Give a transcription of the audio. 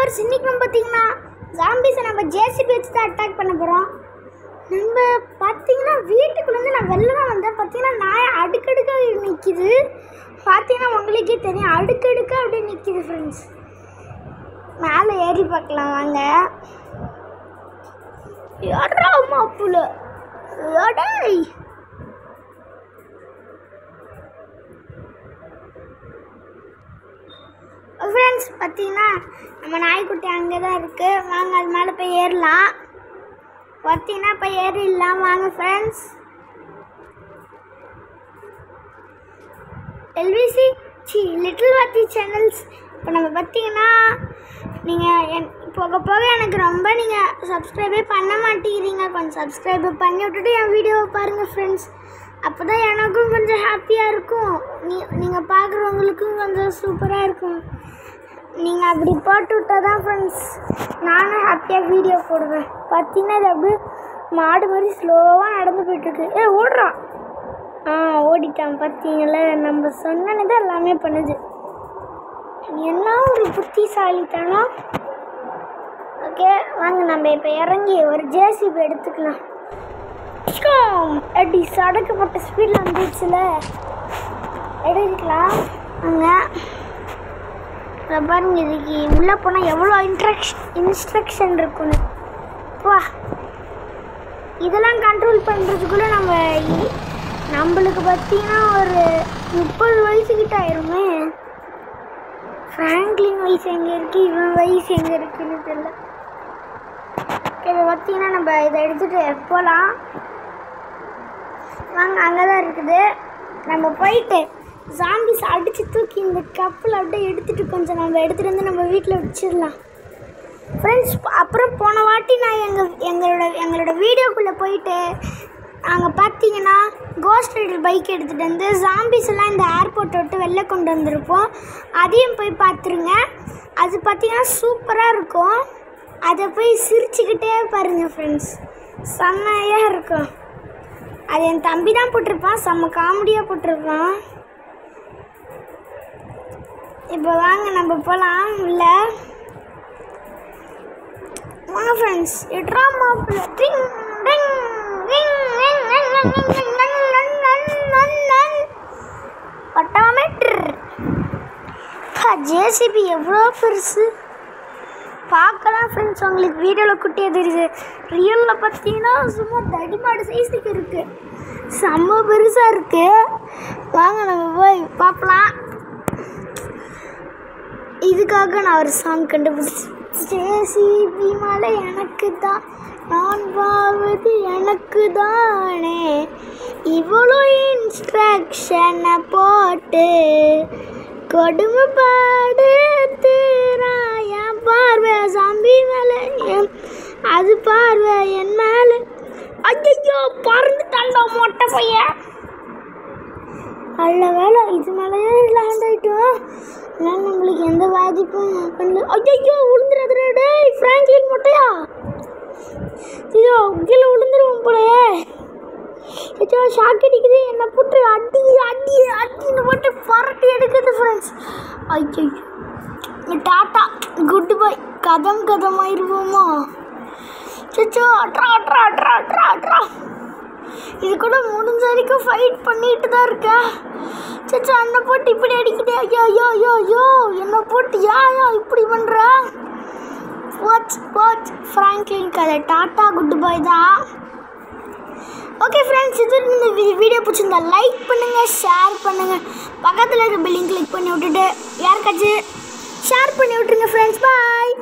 Viewers, இன்னைக்கு நம்ம பார்த்தீங்கன்னா ஜாம்பிஸை நம்ம ஜேசிபி வச்சு தான் அட்டாக் பண்ண போகிறோம். நம்ம பார்த்தீங்கன்னா வீட்டுக்குள்ளேருந்து நான் வெளில தான் வந்தேன். பார்த்தீங்கன்னா நாய் அடுக்கடுக்காக நிற்கிது. பார்த்தீங்கன்னா உங்களுக்கே தெரியும், அடுக்கடுக்காக அப்படியே நிற்கிது ஃப்ரெண்ட்ஸ். மேலே ஏறி பார்க்கலாம் வாங்க. யாரா மாப்புல அடை ஃப்ரெண்ட்ஸ், பார்த்தீங்கன்னா நம்ம நாய்க்குட்டி அங்கே தான் இருக்குது. வாங்க அது மேலே போய் ஏறலாம். பார்த்தீங்கன்னா இப்போ ஏறிடலாம் வாங்க ஃப்ரெண்ட்ஸ். எல்விசி லிட்டில் வாத்தி சேனல்ஸ். இப்போ நம்ம பார்த்தீங்கன்னா நீங்கள் போக போக எனக்கு ரொம்ப நீங்கள் சப்ஸ்கிரைபே பண்ண மாட்டேங்கிறீங்க. கொஞ்சம் சப்ஸ்கிரைபு பண்ணி விட்டுட்டு என் வீடியோவை பாருங்கள் ஃப்ரெண்ட்ஸ். அப்போ தான் எனக்கும் கொஞ்சம் ஹாப்பியாக இருக்கும். நீங்கள் பார்க்குறவங்களுக்கும் கொஞ்சம் சூப்பராக இருக்கும். நீங்கள் அப்படி போட்டு விட்டால் தான் ஃப்ரெண்ட்ஸ் நானும் ஹாப்பியாக வீடியோ போடுவேன். பார்த்தீங்கன்னா இது அப்படியே மாடு மாதிரி ஸ்லோவாக நடந்து போயிட்டுருக்கு. ஓடுறான். ஓடிட்டான். பார்த்தீங்களா, நம்ம சொன்னது தான் எல்லாமே பண்ணுது. என்ன ஒரு புத்திசாலித்தானோ. ஓகே வாங்க, நம்ம இப்போ இறங்கி ஒரு ஜேசிபி எடுத்துக்கலாம். அப்படி சடக்கப்பட்ட ஸ்பீடில் வந்துடுச்சுல, எடுக்கலாம் வாங்க. பாருங்க, இதுக்கு உள்ளே போனால் எவ்வளோ இன்ஸ்ட்ரக்ஷன் இருக்குன்னு. வா, இதெல்லாம் கண்ட்ரோல் பண்ணுறதுக்குள்ளே நம்மளுக்கு பார்த்தீங்கன்னா ஒரு 30 வயசுக்கிட்ட ஆயிருமே. ஃப்ராங்க்லின் வயசு எங்கே இருக்குது, இவன் வயசு எங்கே இருக்குன்னு தெரியல. இப்போ பார்த்தீங்கன்னா நம்ம இதை எடுத்துகிட்டு போகலாம் வாங்க. அங்கே தான் இருக்குது. நம்ம போயிட்டு ஜாம்பிஸ் அடித்து தூக்கி இந்த கப்பில் அப்படியே எடுத்துகிட்டு கொஞ்சம் நம்ம எடுத்துகிட்டு வந்து நம்ம வீட்டில் வச்சிடலாம் ஃப்ரெண்ட்ஸ். அப்புறம் போன வாட்டி நான் எங்களோட வீடியோக்குள்ளே போயிட்டு அங்கே பார்த்தீங்கன்னா கோஸ்ட் ரைடர் பைக் எடுத்துகிட்டு வந்து ஜாம்பிஸ் எல்லாம் இந்த ஏர்போர்ட்டை விட்டு வெளில கொண்டு வந்திருப்போம். அதையும் போய் பார்த்துருங்க. அது பார்த்தீங்கன்னா சூப்பராக இருக்கும். அதை போய் சிரிச்சுக்கிட்டே பாருங்கள் ஃப்ரெண்ட்ஸ், செம்மையாக இருக்கும். அது என் தம்பி தான் போட்டிருப்பான், செம்ம காமெடியாக போட்டிருப்பான். இப்போ வாங்க நம்ம போகலாம் உள்ள வாங்க ஃப்ரெண்ட்ஸ். இட்ரா மாப்பிள்ள பட்டாமீட்டர் ஜேசிபி எவ்வளோ பெருசு பார்க்கலாம் ஃப்ரெண்ட்ஸ். உங்களுக்கு வீடியோவில் குட்டியாக தெரியுது. ரியலில் பார்த்தீங்கன்னா சும்மா தடிமாடு சைஸுக்கு இருக்குது, செம்ம பெருசாக இருக்குது. வாங்க நம்ம போய் பார்க்கலாம். இதுக்காக நான் ஒரு சாங் கண்டுபிடிச்சேன். ஜேசிபி மலை எனக்கு தான், நான் வாழ்வது எனக்கு தானே, இவ்வளோ இன்ஸ்ட்ரக்ஷனை போட்டு கொடுமைப்பாடு என் பார்வை சாம்பி மேலே, அது பார்வை என் மேலே. ஐயோ பறந்துட்டாண்டா மொட்டை பையன். நல்ல வேலை இது மேலேயே லேண்ட் ஆகிட்டோம். அதனால் நம்மளுக்கு எந்த பாதிப்பும் பண்ணல. ஐயோ விழுந்துடாதே டேய் ஃப்ராங்க்லின் மொட்டையா. ஐயோ கீழே விழுந்துருவோம் போலையே. ஐயோ ஷாக் அடிக்குது. என்னை போட்டு அடின்னு போட்டு பரட்டி எடுக்குது ஃப்ரெண்ட்ஸ். ஐயோ டாட்டா குட் பை. கதமாயிருவோமா. சச்சோ அட்ரா இது கூட முடிஞ்ச வரைக்கும் ஃபைட் பண்ணிட்டு தான் இருக்கேன். சச்சா என்னை போட்டு இப்படி அடிக்கிட்டே. ஐயோ என்னை போட்டு ஏன் இப்படி பண்ணுற. வாட்ச் ஃப்ராங்க்லின் கதை டாட்டா குட் பை தான். ஓகே ஃப்ரெண்ட்ஸ், இது இந்த வீடியோ பிடிச்சிருந்தா லைக் பண்ணுங்கள், ஷேர் பண்ணுங்கள், பக்கத்தில் இருக்க பெல்லையும் கிளிக் பண்ணி விட்டுட்டு யாருக்காச்சும் ஷேர் பண்ணி விட்ருங்க ஃப்ரெண்ட்ஸ். பாய்.